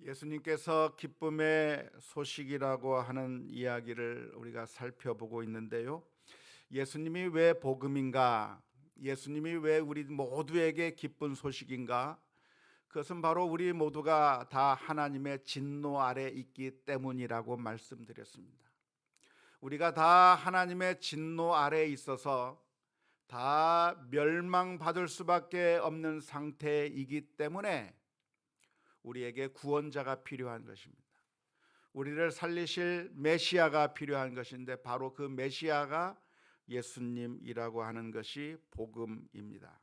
예수님께서 기쁨의 소식이라고 하는 이야기를 우리가 살펴보고 있는데요. 예수님이 왜 복음인가? 예수님이 왜 우리 모두에게 기쁜 소식인가? 그것은 바로 우리 모두가 다 하나님의 진노 아래 있기 때문이라고 말씀드렸습니다. 우리가 다 하나님의 진노 아래에 있어서 다 멸망받을 수밖에 없는 상태이기 때문에 우리에게 구원자가 필요한 것입니다. 우리를 살리실 메시아가 필요한 것인데 바로 그 메시아가 예수님이라고 하는 것이 복음입니다.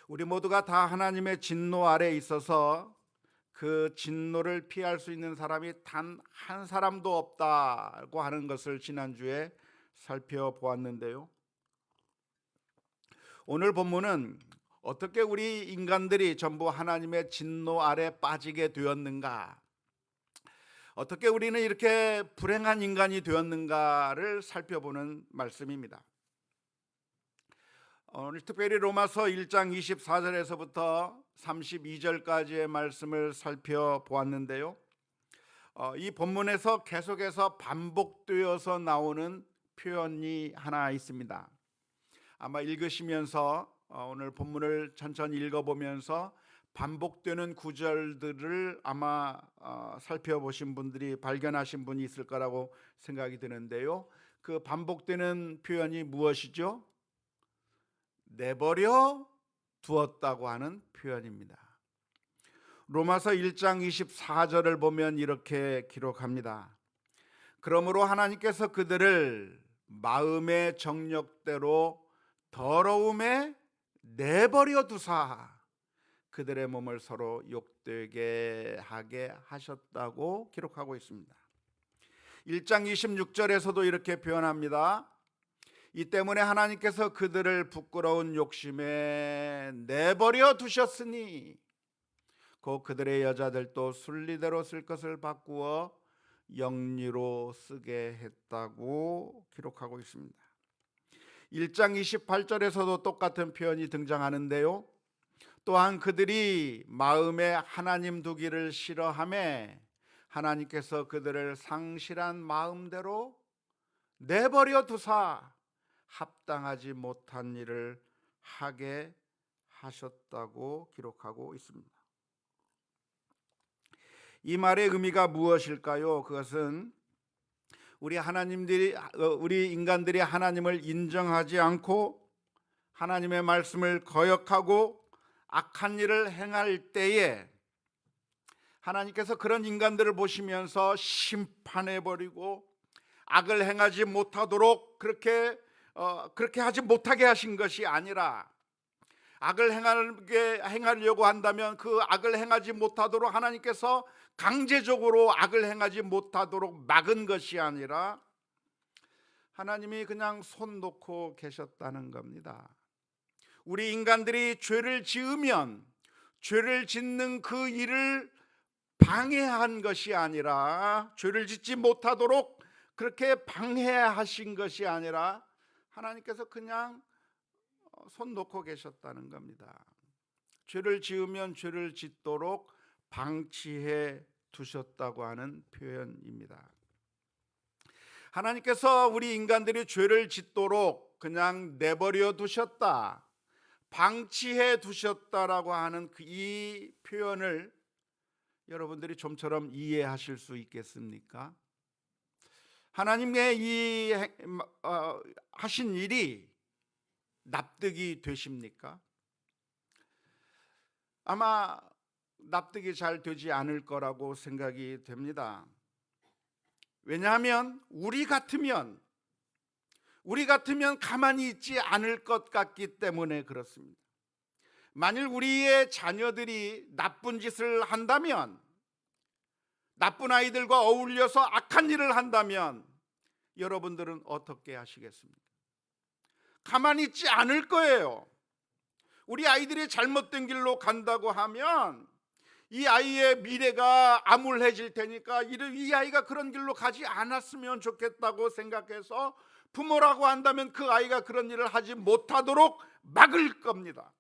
우리 모두가 다 하나님의 진노 아래에 있어서 그 진노를 피할 수 있는 사람이 단 한 사람도 없다고 하는 것을 지난주에 살펴보았는데요. 오늘 본문은 어떻게 우리 인간들이 전부 하나님의 진노 아래 빠지게 되었는가, 어떻게 우리는 이렇게 불행한 인간이 되었는가를 살펴보는 말씀입니다. 오늘 특별히 로마서 1장 24절에서부터 32절까지의 말씀을 살펴보았는데요. 이 본문에서 계속해서 반복되어서 나오는 표현이 하나 있습니다. 아마 읽으시면서 오늘 본문을 천천히 읽어보면서 반복되는 구절들을 아마 살펴보신 분들이 발견하신 분이 있을 거라고 생각이 드는데요. 그 반복되는 표현이 무엇이죠? 내버려 두었다고 하는 표현입니다. 로마서 1장 24절을 보면 이렇게 기록합니다. 그러므로 하나님께서 그들을 마음의 정욕대로 더러움에 내버려 두사 그들의 몸을 서로 욕되게 하게 하셨다고 기록하고 있습니다. 1장 26절에서도 이렇게 표현합니다. 이 때문에 하나님께서 그들을 부끄러운 욕심에 내버려 두셨으니 곧 그들의 여자들도 순리대로 쓸 것을 바꾸어 영리로 쓰게 했다고 기록하고 있습니다. 1장 28절에서도 똑같은 표현이 등장하는데요. 또한 그들이 마음에 하나님 두기를 싫어하며 하나님께서 그들을 상실한 마음대로 내버려 두사 합당하지 못한 일을 하게 하셨다고 기록하고 있습니다. 이 말의 의미가 무엇일까요? 그것은 우리 인간들이 하나님을 인정하지 않고 하나님의 말씀을 거역하고 악한 일을 행할 때에 하나님께서 그런 인간들을 보시면서 심판해 버리고 악을 행하지 못하도록 그렇게 하지 못하게 하신 것이 아니라 악을 행하려고 한다면 그 악을 행하지 못하도록 하나님께서 강제적으로 악을 행하지 못하도록 막은 것이 아니라 하나님이 그냥 손 놓고 계셨다는 겁니다. 우리 인간들이 죄를 지으면 죄를 짓는 그 일을 방해한 것이 아니라, 죄를 짓지 못하도록 그렇게 방해하신 것이 아니라 하나님께서 그냥 손 놓고 계셨다는 겁니다. 죄를 지으면 죄를 짓도록 방치해 두셨다고 하는 표현입니다. 하나님께서 우리 인간들이 죄를 짓도록 그냥 내버려 두셨다, 방치해 두셨다라고 하는 이 표현을 여러분들이 좀처럼 이해하실 수 있겠습니까? 하나님의 하신 일이 납득이 되십니까? 아마 납득이 잘 되지 않을 거라고 생각이 됩니다. 왜냐하면 우리 같으면 가만히 있지 않을 것 같기 때문에 그렇습니다. 만일 우리의 자녀들이 나쁜 짓을 한다면, 나쁜 아이들과 어울려서 악한 일을 한다면 여러분들은 어떻게 하시겠습니까? 가만히 있지 않을 거예요. 우리 아이들이 잘못된 길로 간다고 하면 이 아이의 미래가 암울해질 테니까 이 아이가 그런 길로 가지 않았으면 좋겠다고 생각해서 부모라고 한다면 그 아이가 그런 일을 하지 못하도록 막을 겁니다.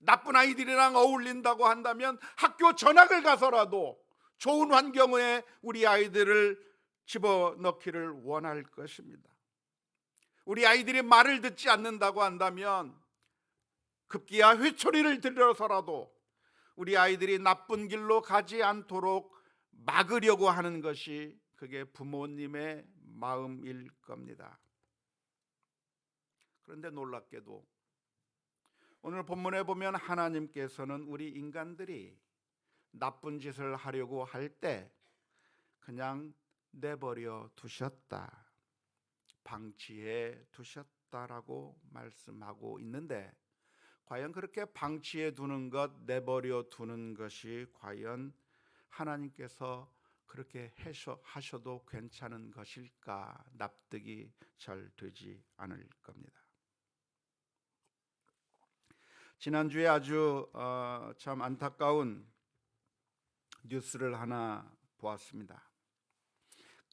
나쁜 아이들이랑 어울린다고 한다면 학교 전학을 가서라도 좋은 환경에 우리 아이들을 집어넣기를 원할 것입니다. 우리 아이들이 말을 듣지 않는다고 한다면 급기야 회초리를 들여서라도 우리 아이들이 나쁜 길로 가지 않도록 막으려고 하는 것이 그게 부모님의 마음일 겁니다. 그런데 놀랍게도 오늘 본문에 보면 하나님께서는 우리 인간들이 나쁜 짓을 하려고 할 때 그냥 내버려 두셨다, 방치해 두셨다라고 말씀하고 있는데, 과연 그렇게 방치해 두는 것, 내버려 두는 것이 과연 하나님께서 그렇게 하셔도 괜찮은 것일까? 납득이 잘 되지 않을 겁니다. 지난주에 아주 참 안타까운 뉴스를 하나 보았습니다.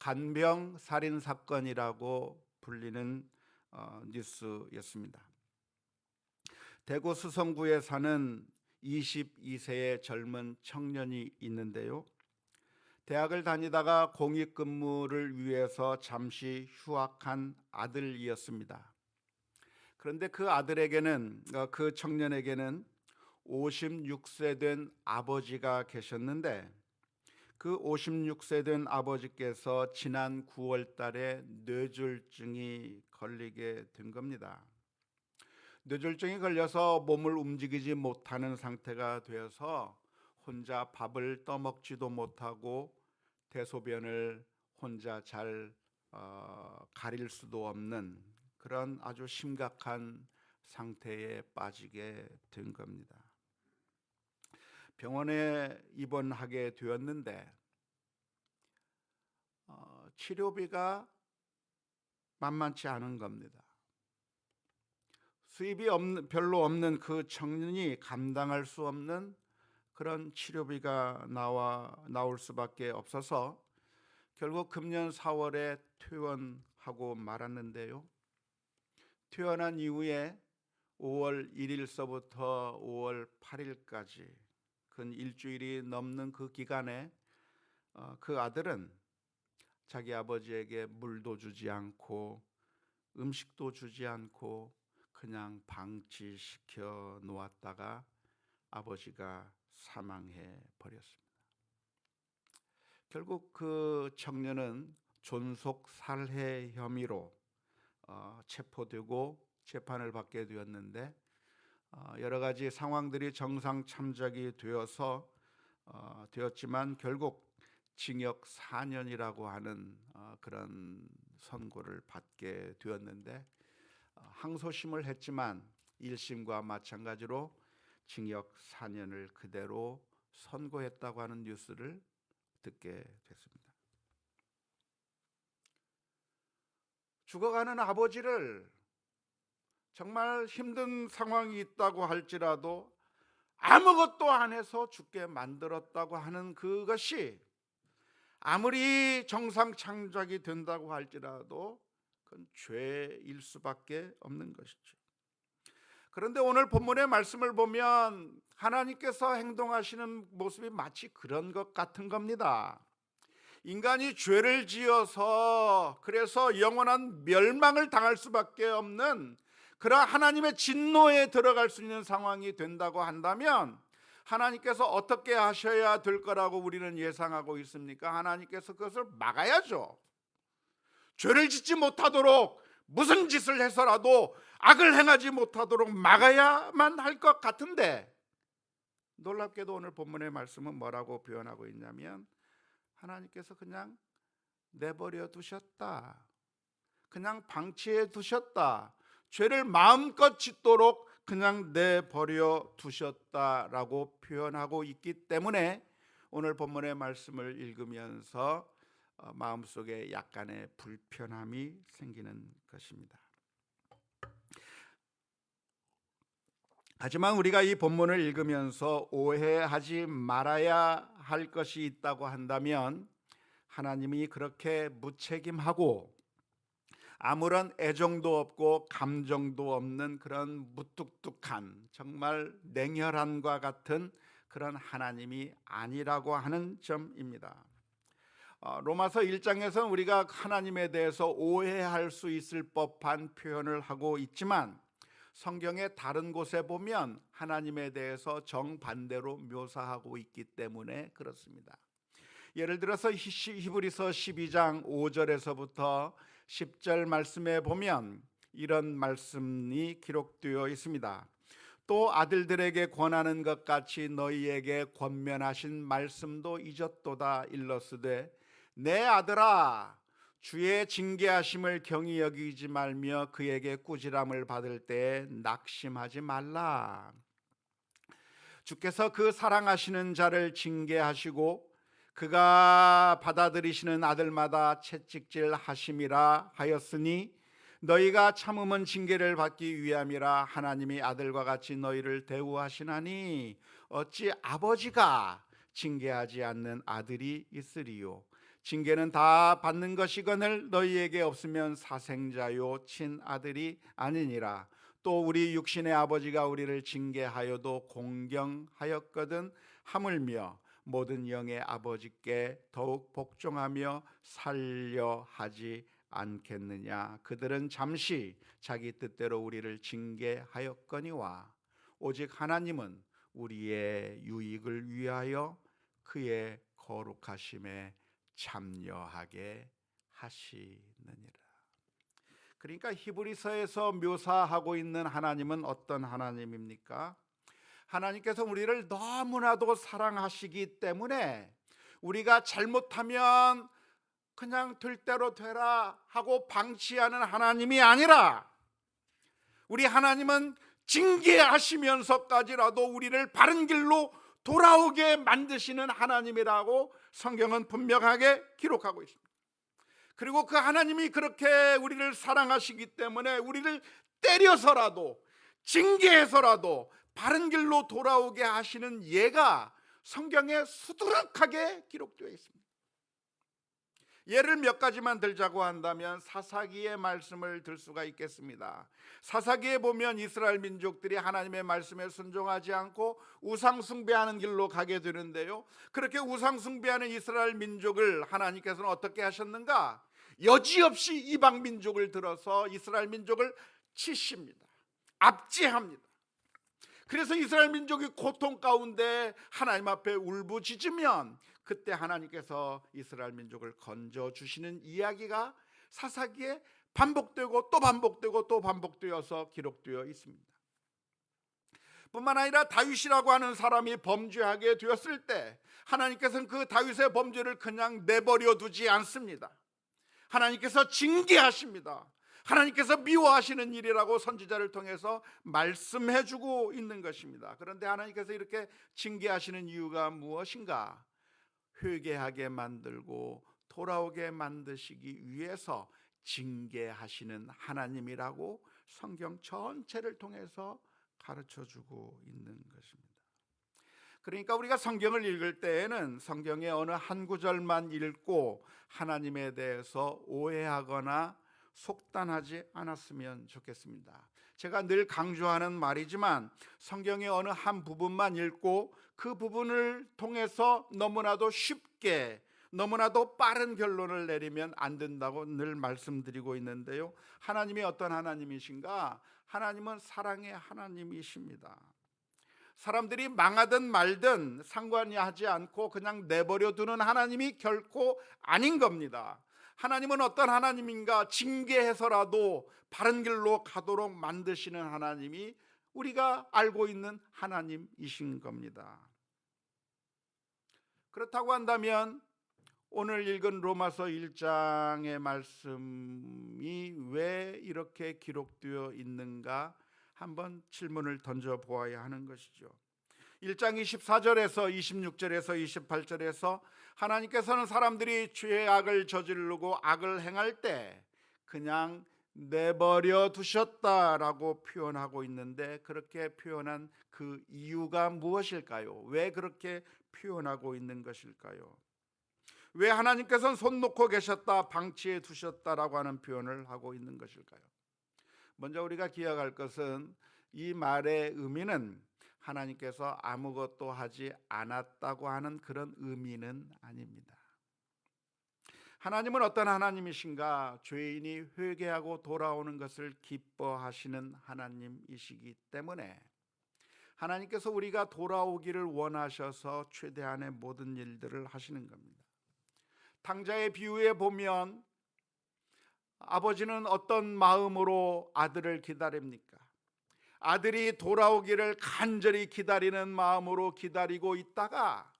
간병 살인 사건이라고 불리는 뉴스였습니다. 대구 수성구에 사는 22세의 젊은 청년이 있는데요, 대학을 다니다가 공익근무를 위해서 잠시 휴학한 아들이었습니다. 그런데 그 아들에게는, 그 청년에게는 56세 된 아버지가 계셨는데, 그 56세 된 아버지께서 지난 9월 달에 뇌졸중이 걸리게 된 겁니다. 뇌졸중이 걸려서 몸을 움직이지 못하는 상태가 되어서 혼자 밥을 떠먹지도 못하고 대소변을 혼자 잘 가릴 수도 없는 그런 아주 심각한 상태에 빠지게 된 겁니다. 병원에 입원하게 되었는데 치료비가 만만치 않은 겁니다. 수입이 별로 없는 그 청년이 감당할 수 없는 그런 치료비가 나올 수밖에 없어서 결국 금년 4월에 퇴원하고 말았는데요, 퇴원한 이후에 5월 1일서부터 5월 8일까지 근 일주일이 넘는 그 기간에 그 아들은 자기 아버지에게 물도 주지 않고 음식도 주지 않고 그냥 방치시켜 놓았다가 아버지가 사망해 버렸습니다. 결국 그 청년은 존속 살해 혐의로 체포되고 재판을 받게 되었는데, 여러 가지 상황들이 정상 참작이 되었지만 결국 징역 4년이라고 하는 그런 선고를 받게 되었는데, 항소심을 했지만 1심과 마찬가지로 징역 4년을 그대로 선고했다고 하는 뉴스를 듣게 됐습니다. 죽어가는 아버지를 정말 힘든 상황이 있다고 할지라도 아무것도 안 해서 죽게 만들었다고 하는 그것이 아무리 정상 창작이 된다고 할지라도 그건 죄일 수밖에 없는 것이죠. 그런데 오늘 본문의 말씀을 보면 하나님께서 행동하시는 모습이 마치 그런 것 같은 겁니다. 인간이 죄를 지어서 그래서 영원한 멸망을 당할 수밖에 없는 그러한 하나님의 진노에 들어갈 수 있는 상황이 된다고 한다면 하나님께서 어떻게 하셔야 될 거라고 우리는 예상하고 있습니까? 하나님께서 그것을 막아야죠. 죄를 짓지 못하도록 무슨 짓을 해서라도 악을 행하지 못하도록 막아야만 할 것 같은데, 놀랍게도 오늘 본문의 말씀은 뭐라고 표현하고 있냐면 하나님께서 그냥 내버려 두셨다, 그냥 방치해 두셨다, 죄를 마음껏 짓도록 그냥 내버려 두셨다라고 표현하고 있기 때문에 오늘 본문의 말씀을 읽으면서 마음속에 약간의 불편함이 생기는 것입니다. 하지만 우리가 이 본문을 읽으면서 오해하지 말아야 할 것이 있다고 한다면 하나님이 그렇게 무책임하고 아무런 애정도 없고 감정도 없는 그런 무뚝뚝한 정말 냉혈한과 같은 그런 하나님이 아니라고 하는 점입니다. 로마서 1장에서 우리가 하나님에 대해서 오해할 수 있을 법한 표현을 하고 있지만 성경의 다른 곳에 보면 하나님에 대해서 정반대로 묘사하고 있기 때문에 그렇습니다. 예를 들어서 히브리서 12장 5절에서부터 10절 말씀에 보면 이런 말씀이 기록되어 있습니다. 또 아들들에게 권하는 것 같이 너희에게 권면하신 말씀도 잊었도다. 일러스되 내 아들아 주의 징계하심을 경히 여기지 말며 그에게 꾸지람을 받을 때에 낙심하지 말라. 주께서 그 사랑하시는 자를 징계하시고 그가 받아들이시는 아들마다 채찍질 하심이라 하였으니 너희가 참음은 징계를 받기 위함이라. 하나님이 아들과 같이 너희를 대우하시나니 어찌 아버지가 징계하지 않는 아들이 있으리요. 징계는 다 받는 것이거늘 너희에게 없으면 사생자요 친아들이 아니니라. 또 우리 육신의 아버지가 우리를 징계하여도 공경하였거든 하물며 모든 영의 아버지께 더욱 복종하며 살려 하지 않겠느냐. 그들은 잠시 자기 뜻대로 우리를 징계하였거니와 오직 하나님은 우리의 유익을 위하여 그의 거룩하심에 참여하게 하시느니라. 그러니까 히브리서에서 묘사하고 있는 하나님은 어떤 하나님입니까? 하나님께서 우리를 너무나도 사랑하시기 때문에 우리가 잘못하면 그냥 될 대로 되라 하고 방치하는 하나님이 아니라 우리 하나님은 징계하시면서까지라도 우리를 바른 길로 돌아오게 만드시는 하나님이라고 성경은 분명하게 기록하고 있습니다. 그리고 그 하나님이 그렇게 우리를 사랑하시기 때문에 우리를 때려서라도 징계해서라도 바른 길로 돌아오게 하시는 예가 성경에 수두룩하게 기록되어 있습니다. 예를 몇 가지만 들자고 한다면 사사기의 말씀을 들 수가 있겠습니다. 사사기에 보면 이스라엘 민족들이 하나님의 말씀에 순종하지 않고 우상 숭배하는 길로 가게 되는데요, 그렇게 우상 숭배하는 이스라엘 민족을 하나님께서는 어떻게 하셨는가? 여지없이 이방 민족을 들어서 이스라엘 민족을 치십니다. 압제합니다. 그래서 이스라엘 민족이 고통 가운데 하나님 앞에 울부짖으면 그때 하나님께서 이스라엘 민족을 건져주시는 이야기가 사사기에 반복되고 또 반복되고 또 반복되어서 기록되어 있습니다. 뿐만 아니라 다윗이라고 하는 사람이 범죄하게 되었을 때 하나님께서는 그 다윗의 범죄를 그냥 내버려 두지 않습니다. 하나님께서 징계하십니다. 하나님께서 미워하시는 일이라고 선지자를 통해서 말씀해주고 있는 것입니다. 그런데 하나님께서 이렇게 징계하시는 이유가 무엇인가? 회개하게 만들고 돌아오게 만드시기 위해서 징계하시는 하나님이라고 성경 전체를 통해서 가르쳐주고 있는 것입니다. 그러니까 우리가 성경을 읽을 때에는 성경의 어느 한 구절만 읽고 하나님에 대해서 오해하거나 속단하지 않았으면 좋겠습니다. 제가 늘 강조하는 말이지만 성경의 어느 한 부분만 읽고 그 부분을 통해서 너무나도 쉽게 너무나도 빠른 결론을 내리면 안 된다고 늘 말씀드리고 있는데요, 하나님이 어떤 하나님이신가? 하나님은 사랑의 하나님이십니다. 사람들이 망하든 말든 상관이 하지 않고 그냥 내버려 두는 하나님이 결코 아닌 겁니다. 하나님은 어떤 하나님인가? 징계해서라도 바른 길로 가도록 만드시는 하나님이 우리가 알고 있는 하나님이신 겁니다. 그렇다고 한다면 오늘 읽은 로마서 1장의 말씀이 왜 이렇게 기록되어 있는가 한번 질문을 던져보아야 하는 것이죠. 1장 24절에서 26절에서 28절에서 하나님께서는 사람들이 죄악을 저지르고 악을 행할 때 그냥 내버려 두셨다라고 표현하고 있는데, 그렇게 표현한 그 이유가 무엇일까요? 왜 그렇게 표현하고 있는 것일까요? 왜 하나님께서는 손 놓고 계셨다, 방치해 두셨다라고 하는 표현을 하고 있는 것일까요? 먼저 우리가 기억할 것은 이 말의 의미는 하나님께서 아무것도 하지 않았다고 하는 그런 의미는 아닙니다. 하나님은 어떤 하나님이신가? 죄인이 회개하고 돌아오는 것을 기뻐하시는 하나님이시기 때문에 하나님께서 우리가 돌아오기를 원하셔서 최대한의 모든 일들을 하시는 겁니다. 탕자의 비유에 보면 아버지는 어떤 마음으로 아들을 기다립니까? 아들이 돌아오기를 간절히 기다리는 마음으로 기다리고 있다가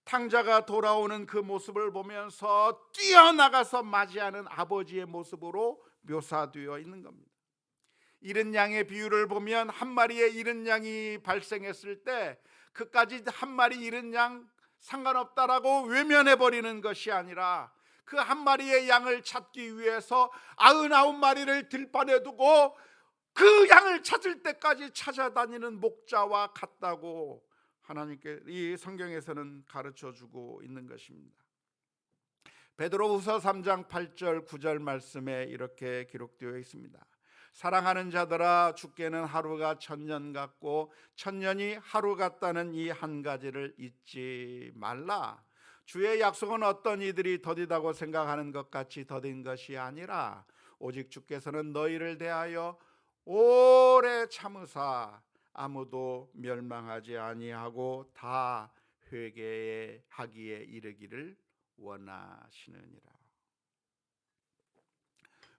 탕자가 돌아오는 그 모습을 보면서 뛰어나가서 맞이하는 아버지의 모습으로 묘사되어 있는 겁니다. 잃은 양의 비유를 보면 한 마리의 잃은 양이 발생했을 때 그까지 한 마리 잃은 양 상관없다라고 외면해 버리는 것이 아니라 그 한 마리의 양을 찾기 위해서 99마리를 들판에 두고 그 양을 찾을 때까지 찾아다니는 목자와 같다고 하나님께 이 성경에서는 가르쳐 주고 있는 것입니다. 베드로후서 3장 8절 9절 말씀에 이렇게 기록되어 있습니다. 사랑하는 자들아, 주께는 하루가 천년 같고 천년이 하루 같다는 이 한 가지를 잊지 말라. 주의 약속은 어떤 이들이 더디다고 생각하는 것 같이 더딘 것이 아니라 오직 주께서는 너희를 대하여 오래 참으사 아무도 멸망하지 아니하고 다 회개하기에 이르기를 원하시느니라.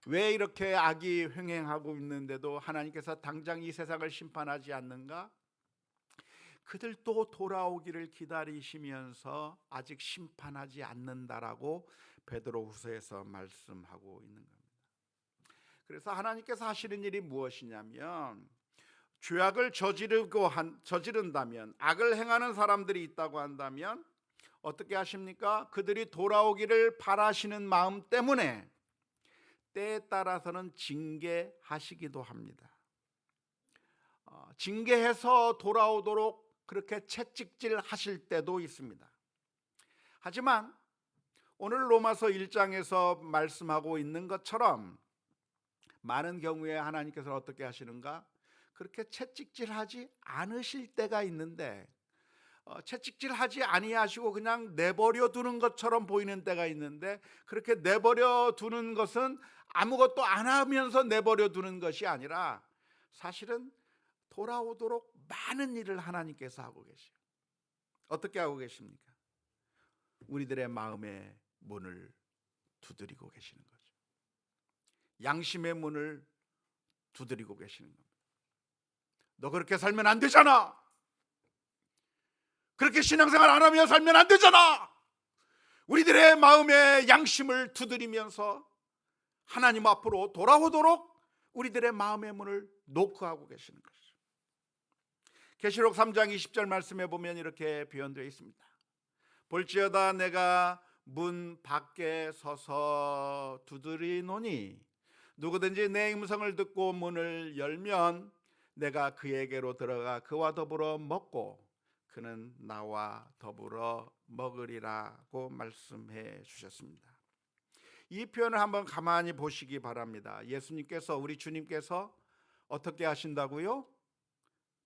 왜 이렇게 악이 횡행하고 있는데도 하나님께서 당장 이 세상을 심판하지 않는가? 그들도 돌아오기를 기다리시면서 아직 심판하지 않는다라고 베드로후서에서 말씀하고 있는 겁니다. 그래서 하나님께서 하시는 일이 무엇이냐면 죄악을 저지른다면, 악을 행하는 사람들이 있다고 한다면 어떻게 하십니까? 그들이 돌아오기를 바라시는 마음 때문에 때에 따라서는 징계하시기도 합니다. 징계해서 돌아오도록 그렇게 채찍질 하실 때도 있습니다. 하지만 오늘 로마서 1장에서 말씀하고 있는 것처럼 많은 경우에 하나님께서 어떻게 하시는가? 그렇게 채찍질하지 않으실 때가 있는데 채찍질하지 아니하시고 그냥 내버려 두는 것처럼 보이는 때가 있는데, 그렇게 내버려 두는 것은 아무것도 안 하면서 내버려 두는 것이 아니라 사실은 돌아오도록 많은 일을 하나님께서 하고 계세요. 어떻게 하고 계십니까? 우리들의 마음의 문을 두드리고 계시는 거죠. 양심의 문을 두드리고 계시는 겁니다. 너 그렇게 살면 안 되잖아. 그렇게 신앙생활 안 하며 살면 안 되잖아. 우리들의 마음의 양심을 두드리면서 하나님 앞으로 돌아오도록 우리들의 마음의 문을 노크하고 계시는 것이죠. 계시록 3장 20절 말씀에 보면 이렇게 표현되어 있습니다. 볼지어다 내가 문 밖에 서서 두드리노니 누구든지 내 음성을 듣고 문을 열면 내가 그에게로 들어가 그와 더불어 먹고 그는 나와 더불어 먹으리라고 말씀해 주셨습니다. 이 표현을 한번 가만히 보시기 바랍니다. 예수님께서, 우리 주님께서 어떻게 하신다고요?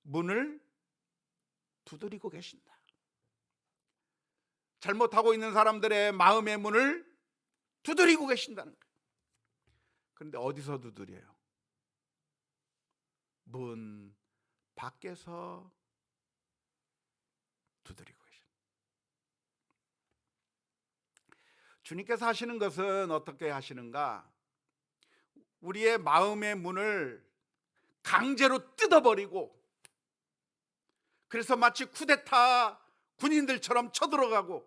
문을 두드리고 계신다. 잘못하고 있는 사람들의 마음의 문을 두드리고 계신다는 거예요. 그런데 어디서 두드려요? 문 밖에서 두드리고 계십니다. 주님께서 하시는 것은 어떻게 하시는가? 우리의 마음의 문을 강제로 뜯어버리고, 그래서 마치 쿠데타 군인들처럼 쳐들어가고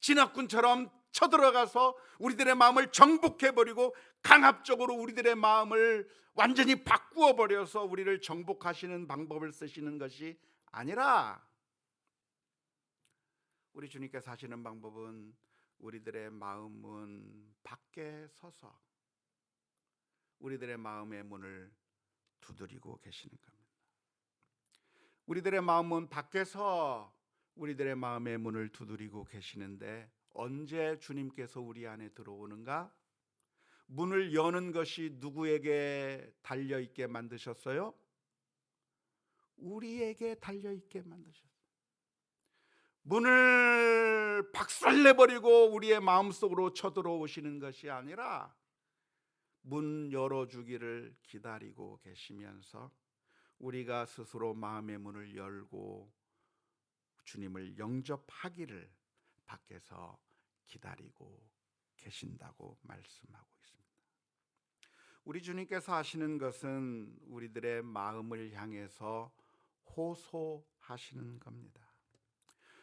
진압군처럼 쳐들어가서 우리들의 마음을 정복해버리고 강압적으로 우리들의 마음을 완전히 바꾸어버려서 우리를 정복하시는 방법을 쓰시는 것이 아니라, 우리 주님께서 하시는 방법은 우리들의 마음은 밖에 서서 우리들의 마음의 문을 두드리고 계시는 겁니다. 우리들의 마음은 밖에서 우리들의 마음의 문을 두드리고 계시는데 언제 주님께서 우리 안에 들어오는가? 문을 여는 것이 누구에게 달려있게 만드셨어요? 우리에게 달려있게 만드셨어요. 문을 박살내버리고 우리의 마음속으로 쳐들어오시는 것이 아니라 문 열어주기를 기다리고 계시면서 우리가 스스로 마음의 문을 열고 주님을 영접하기를 밖에서 기다리고 계신다고 말씀하고 있습니다. 우리 주님께서 하시는 것은 우리들의 마음을 향해서 호소하시는 겁니다.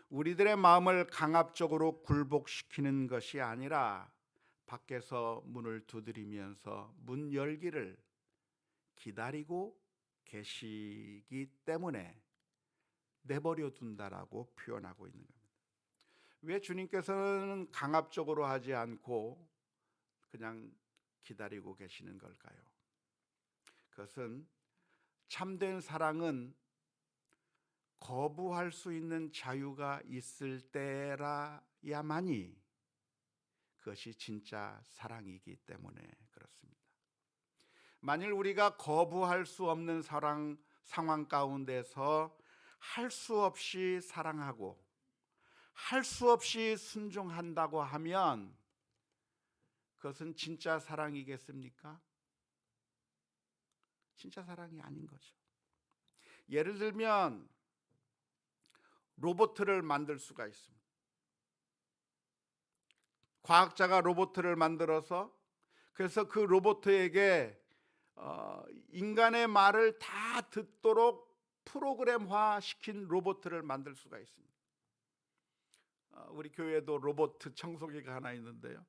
우리들의 마음을 강압적으로 굴복시키는 것이 아니라 밖에서 문을 두드리면서 문 열기를 기다리고 계시기 때문에 내버려 둔다라고 표현하고 있는 겁니다. 왜 주님께서는 강압적으로 하지 않고 그냥 기다리고 계시는 걸까요? 그것은 참된 사랑은 거부할 수 있는 자유가 있을 때라야만이 그것이 진짜 사랑이기 때문에 그렇습니다. 만일 우리가 거부할 수 없는 상황 가운데서 할 수 없이 사랑하고 할 수 없이 순종한다고 하면 그것은 진짜 사랑이겠습니까? 진짜 사랑이 아닌 거죠. 예를 들면 로봇을 만들 수가 있습니다. 과학자가 로봇을 만들어서 그래서 그 로봇에게 인간의 말을 다 듣도록 프로그램화 시킨 로봇을 만들 수가 있습니다. 우리 교회에도 로봇 청소기가 하나 있는데요.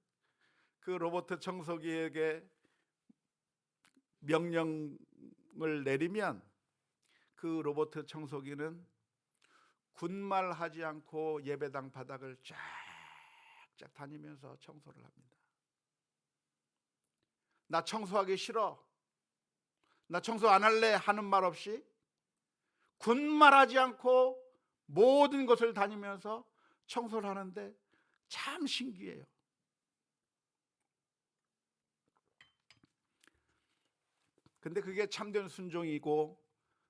그 로봇 청소기에게 명령을 내리면 그 로봇 청소기는 군말하지 않고 예배당 바닥을 쫙쫙 다니면서 청소를 합니다. 나 청소하기 싫어, 나 청소 안 할래 하는 말 없이 군말하지 않고 모든 것을 다니면서 청소를 하는데 참 신기해요. 근데 그게 참된 순종이고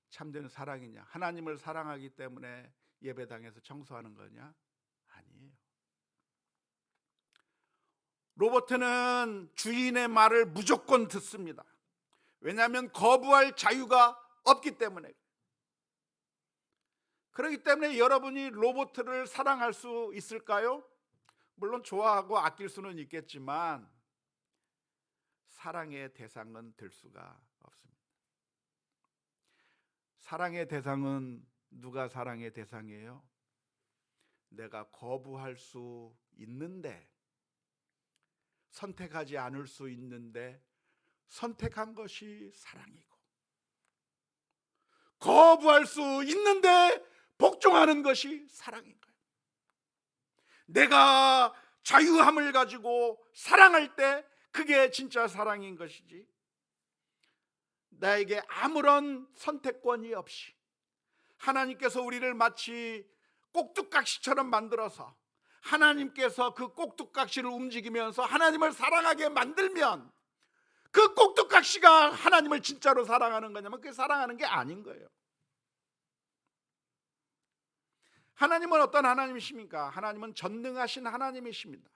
참된 사랑이냐? 하나님을 사랑하기 때문에 예배당에서 청소하는 거냐? 아니에요. 로봇은 주인의 말을 무조건 듣습니다. 왜냐하면 거부할 자유가 없기 때문에. 그렇기 때문에 여러분이 로봇을 사랑할 수 있을까요? 물론 좋아하고 아낄 수는 있겠지만 사랑의 대상은 될 수가 없습니다. 사랑의 대상은 누가 사랑의 대상이에요? 내가 거부할 수 있는데, 선택하지 않을 수 있는데 선택한 것이 사랑이고, 거부할 수 있는데 복종하는 것이 사랑인 거예요. 내가 자유함을 가지고 사랑할 때 그게 진짜 사랑인 것이지, 나에게 아무런 선택권이 없이 하나님께서 우리를 마치 꼭두각시처럼 만들어서 하나님께서 그 꼭두각시를 움직이면서 하나님을 사랑하게 만들면 그 꼭두각시가 하나님을 진짜로 사랑하는 거냐면 그게 사랑하는 게 아닌 거예요. 하나님은 어떤 하나님이십니까? 하나님은 전능하신 하나님이십니다.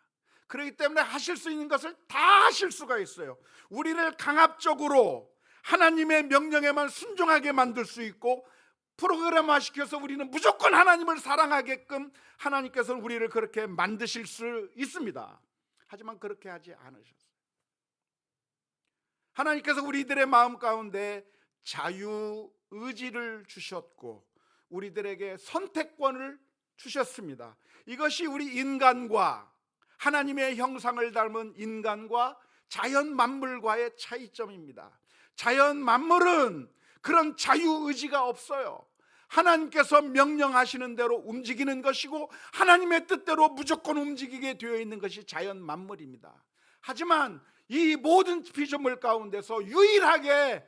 그렇기 때문에 하실 수 있는 것을 다 하실 수가 있어요. 우리를 강압적으로 하나님의 명령에만 순종하게 만들 수 있고, 프로그램화시켜서 우리는 무조건 하나님을 사랑하게끔 하나님께서는 우리를 그렇게 만드실 수 있습니다. 하지만 그렇게 하지 않으셨어요. 하나님께서 우리들의 마음 가운데 자유의지를 주셨고 우리들에게 선택권을 주셨습니다. 이것이 우리 인간과 하나님의 형상을 닮은 인간과 자연 만물과의 차이점입니다. 자연 만물은 그런 자유의지가 없어요. 하나님께서 명령하시는 대로 움직이는 것이고 하나님의 뜻대로 무조건 움직이게 되어 있는 것이 자연 만물입니다. 하지만 이 모든 피조물 가운데서 유일하게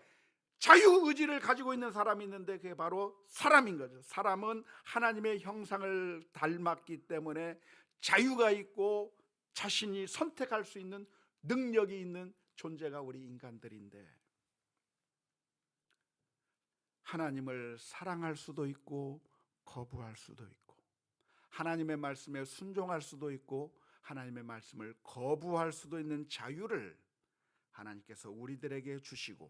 자유의지를 가지고 있는 사람이 있는데 그게 바로 사람인 거죠. 사람은 하나님의 형상을 닮았기 때문에 자유가 있고 자신이 선택할 수 있는 능력이 있는 존재가 우리 인간들인데, 하나님을 사랑할 수도 있고 거부할 수도 있고, 하나님의 말씀에 순종할 수도 있고 하나님의 말씀을 거부할 수도 있는 자유를 하나님께서 우리들에게 주시고,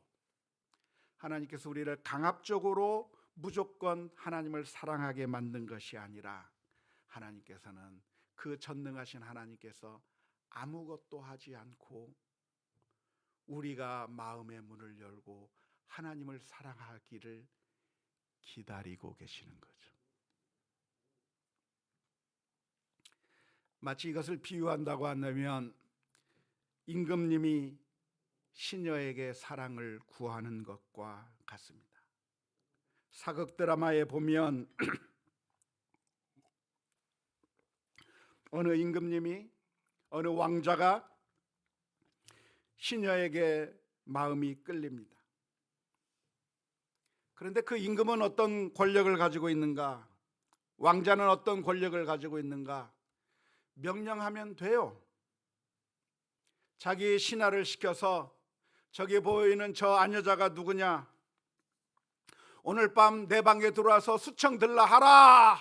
하나님께서 우리를 강압적으로 무조건 하나님을 사랑하게 만든 것이 아니라, 하나님께서는 그 전능하신 하나님께서 아무것도 하지 않고 우리가 마음의 문을 열고 하나님을 사랑하기를 기다리고 계시는 거죠. 마치 이것을 비유한다고 한다면 임금님이 시녀에게 사랑을 구하는 것과 같습니다. 사극 드라마에 보면 어느 임금님이, 어느 왕자가 시녀에게 마음이 끌립니다. 그런데 그 임금은 어떤 권력을 가지고 있는가? 왕자는 어떤 권력을 가지고 있는가? 명령하면 돼요. 자기 신하를 시켜서 저기 보이는 저 아녀자가 누구냐? 오늘 밤 내 방에 들어와서 수청 들라 하라.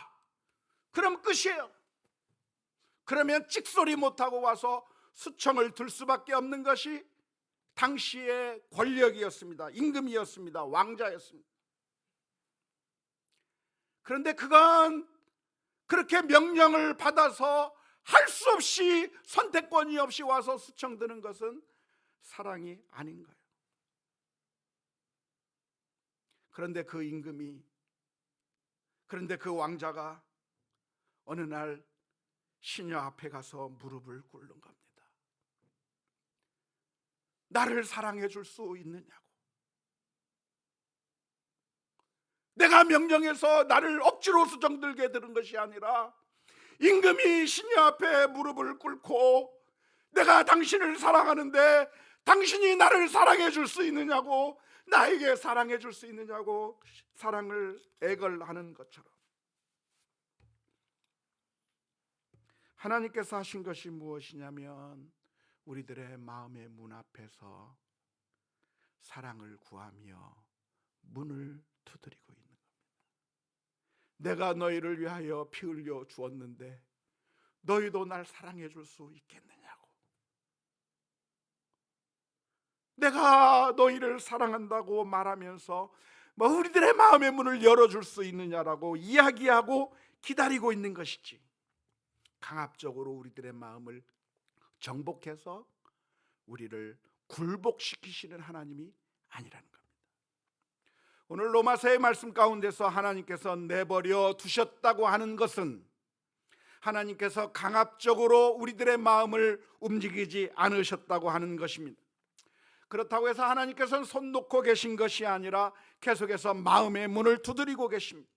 그럼 끝이에요. 그러면 찍소리 못하고 와서 수청을 들 수밖에 없는 것이 당시의 권력이었습니다. 임금이었습니다. 왕자였습니다. 그런데 그건 그렇게 명령을 받아서 할 수 없이, 선택권이 없이 와서 수청 드는 것은 사랑이 아닌 거예요. 그런데 그 임금이, 그런데 그 왕자가 어느 날 시녀 앞에 가서 무릎을 꿇는 겁니다. 나를 사랑해 줄 수 있느냐고. 내가 명령해서 나를 억지로 수정들게 들은 것이 아니라 임금이 시녀 앞에 무릎을 꿇고 내가 당신을 사랑하는데 당신이 나를 사랑해 줄 수 있느냐고, 나에게 사랑해 줄 수 있느냐고 사랑을 애걸하는 것처럼, 하나님께서 하신 것이 무엇이냐면 우리들의 마음의 문 앞에서 사랑을 구하며 문을 두드리고 있는 겁니다. 내가 너희를 위하여 피 흘려 주었는데 너희도 날 사랑해 줄 수 있겠느냐고. 내가 너희를 사랑한다고 말하면서 우리들의 마음의 문을 열어줄 수 있느냐라고 이야기하고 기다리고 있는 것이지, 강압적으로 우리들의 마음을 정복해서 우리를 굴복시키시는 하나님이 아니라는 겁니다. 오늘 로마서의 말씀 가운데서 하나님께서 내버려 두셨다고 하는 것은 하나님께서 강압적으로 우리들의 마음을 움직이지 않으셨다고 하는 것입니다. 그렇다고 해서 하나님께서는 손 놓고 계신 것이 아니라 계속해서 마음의 문을 두드리고 계십니다.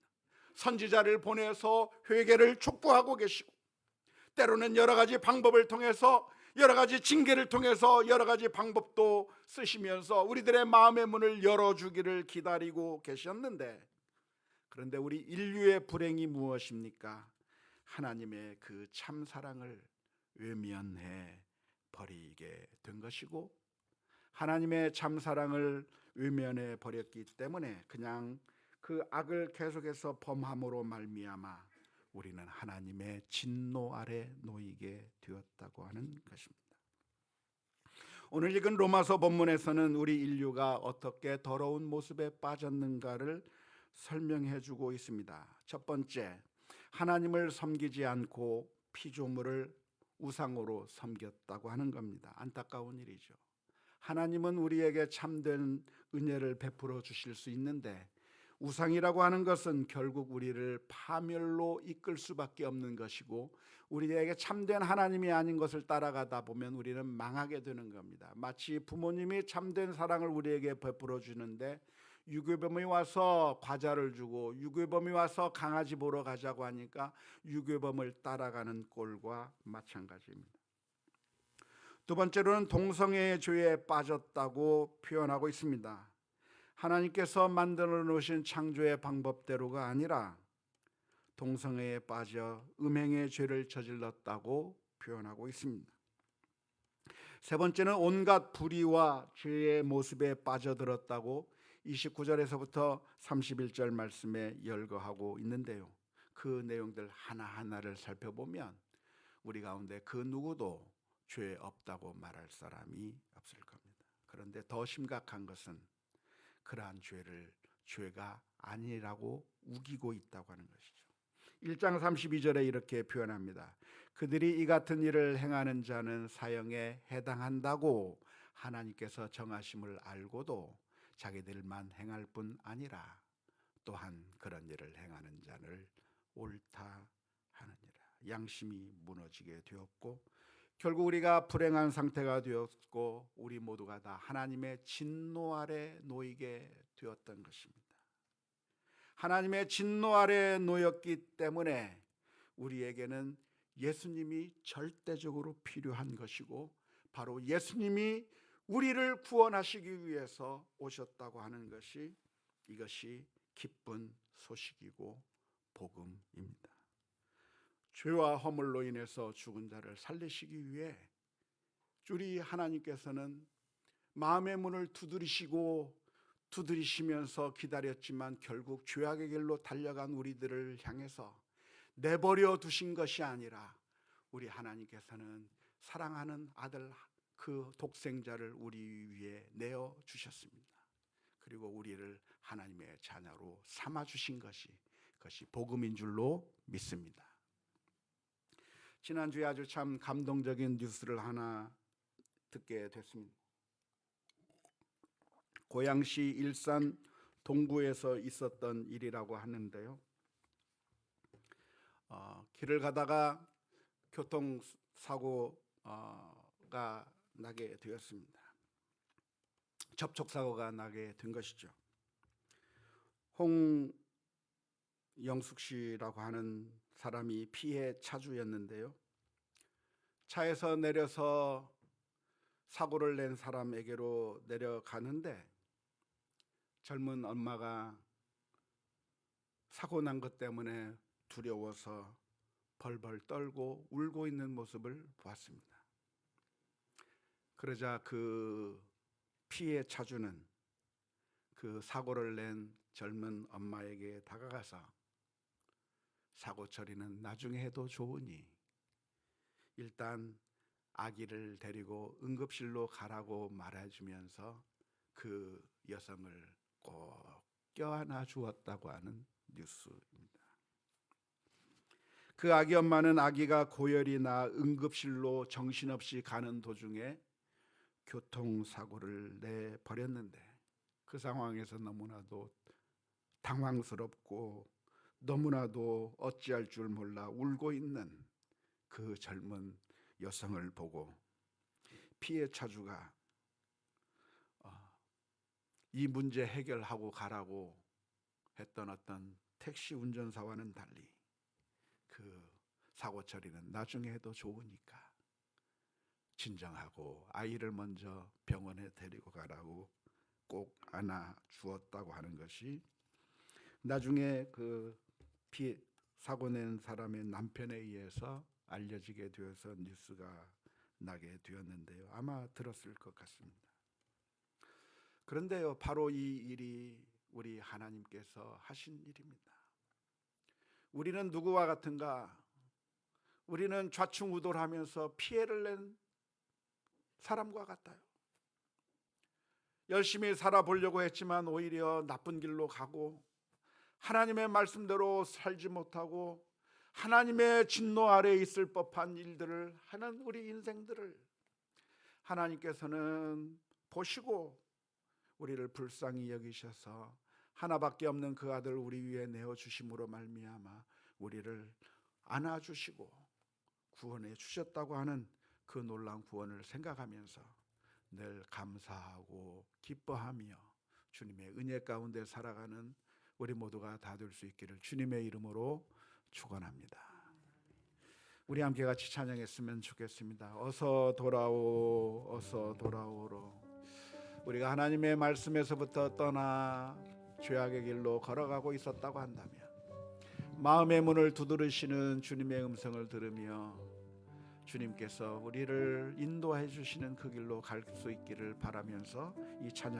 선지자를 보내서 회개를 촉구하고 계시고, 때로는 여러 가지 방법을 통해서, 여러 가지 징계를 통해서 여러 가지 방법도 쓰시면서 우리들의 마음의 문을 열어주기를 기다리고 계셨는데, 그런데 우리 인류의 불행이 무엇입니까? 하나님의 그 참사랑을 외면해 버리게 된 것이고, 하나님의 참사랑을 외면해 버렸기 때문에 그냥 그 악을 계속해서 범함으로 말미암아 우리는 하나님의 진노 아래 놓이게 되었다고 하는 것입니다. 오늘 읽은 로마서 본문에서는 우리 인류가 어떻게 더러운 모습에 빠졌는가를 설명해 주고 있습니다. 첫 번째, 하나님을 섬기지 않고 피조물을 우상으로 섬겼다고 하는 겁니다. 안타까운 일이죠. 하나님은 우리에게 참된 은혜를 베풀어 주실 수 있는데, 우상이라고 하는 것은 결국 우리를 파멸로 이끌 수밖에 없는 것이고, 우리에게 참된 하나님이 아닌 것을 따라가다 보면 우리는 망하게 되는 겁니다. 마치 부모님이 참된 사랑을 우리에게 베풀어 주는데 유괴범이 와서 과자를 주고 유괴범이 와서 강아지 보러 가자고 하니까 유괴범을 따라가는 꼴과 마찬가지입니다. 두 번째로는 동성애의 죄에 빠졌다고 표현하고 있습니다. 하나님께서 만들어 놓으신 창조의 방법대로가 아니라 동성애에 빠져 음행의 죄를 저질렀다고 표현하고 있습니다. 세 번째는 온갖 불의와 죄의 모습에 빠져들었다고 29절에서부터 31절 말씀에 열거하고 있는데요. 그 내용들 하나하나를 살펴보면 우리 가운데 그 누구도 죄 없다고 말할 사람이 없을 겁니다. 그런데 더 심각한 것은 그러한 죄를 죄가 아니라고 우기고 있다고 하는 것이죠. 1장 32절에 이렇게 표현합니다. 그들이 이 같은 일을 행하는 자는 사형에 해당한다고 하나님께서 정하심을 알고도 자기들만 행할 뿐 아니라 또한 그런 일을 행하는 자를 옳다 하느니라. 양심이 무너지게 되었고 결국 우리가 불행한 상태가 되었고 우리 모두가 다 하나님의 진노 아래 놓이게 되었던 것입니다. 하나님의 진노 아래 놓였기 때문에 우리에게는 예수님이 절대적으로 필요한 것이고 바로 예수님이 우리를 구원하시기 위해서 오셨다고 하는 것이 이것이 기쁜 소식이고 복음입니다. 죄와 허물로 인해서 죽은 자를 살리시기 위해 우리 하나님께서는 마음의 문을 두드리시면서 기다렸지만 결국 죄악의 길로 달려간 우리들을 향해서 내버려 두신 것이 아니라 우리 하나님께서는 사랑하는 아들 그 독생자를 우리 위해 내어 주셨습니다. 그리고 우리를 하나님의 자녀로 삼아 주신 그것이 복음인 줄로 믿습니다. 지난주에 아주 참 감동적인 뉴스를 하나 듣게 됐습니다. 고양시 일산 동구에서 있었던 일이라고 하는데요. 길을 가다가 교통사고가 나게 되었습니다. 접촉사고가 나게 된 것이죠. 홍영숙 씨라고 하는 사람이 피해 차주였는데요. 차에서 내려서 사고를 낸 사람에게로 내려가는데 젊은 엄마가 사고 난 것 때문에 두려워서 벌벌 떨고 울고 있는 모습을 보았습니다. 그러자 그 피해 차주는 그 사고를 낸 젊은 엄마에게 다가가서 사고 처리는 나중에 해도 좋으니 일단 아기를 데리고 응급실로 가라고 말해주면서 그 여성을 꼭 껴안아 주었다고 하는 뉴스입니다. 그 아기 엄마는 아기가 고열이 나 응급실로 정신없이 가는 도중에 교통사고를 내버렸는데 그 상황에서 너무나도 당황스럽고 너무나도 어찌할 줄 몰라 울고 있는 그 젊은 여성을 보고 피해 차주가 이 문제 해결하고 가라고 했던 어떤 택시 운전사와는 달리 그 사고 처리는 나중에 해도 좋으니까 진정하고 아이를 먼저 병원에 데리고 가라고 꼭 안아 주었다고 하는 것이 나중에 그 사고 낸 사람의 남편에 의해서 알려지게 되어서 뉴스가 나게 되었는데요. 아마 들었을 것 같습니다. 그런데요, 바로 이 일이 우리 하나님께서 하신 일입니다. 우리는 누구와 같은가? 우리는 좌충우돌하면서 피해를 낸 사람과 같아요. 열심히 살아보려고 했지만 오히려 나쁜 길로 가고 하나님의 말씀대로 살지 못하고 하나님의 진노 아래에 있을 법한 일들을 하는 우리 인생들을 하나님께서는 보시고 우리를 불쌍히 여기셔서 하나밖에 없는 그 아들 우리 위에 내어주심으로 말미암아 우리를 안아주시고 구원해 주셨다고 하는 그 놀라운 구원을 생각하면서 늘 감사하고 기뻐하며 주님의 은혜 가운데 살아가는 우리 모두가 다 될 수 있기를 주님의 이름으로 축원합니다. 우리 함께 같이 찬양했으면 좋겠습니다. 어서 돌아오 어서 돌아오로. 우리가 하나님의 말씀에서부터 떠나 죄악의 길로 걸어가고 있었다고 한다면 마음의 문을 두드리시는 주님의 음성을 들으며 주님께서 우리를 인도해 주시는 그 길로 갈 수 있기를 바라면서 이 찬양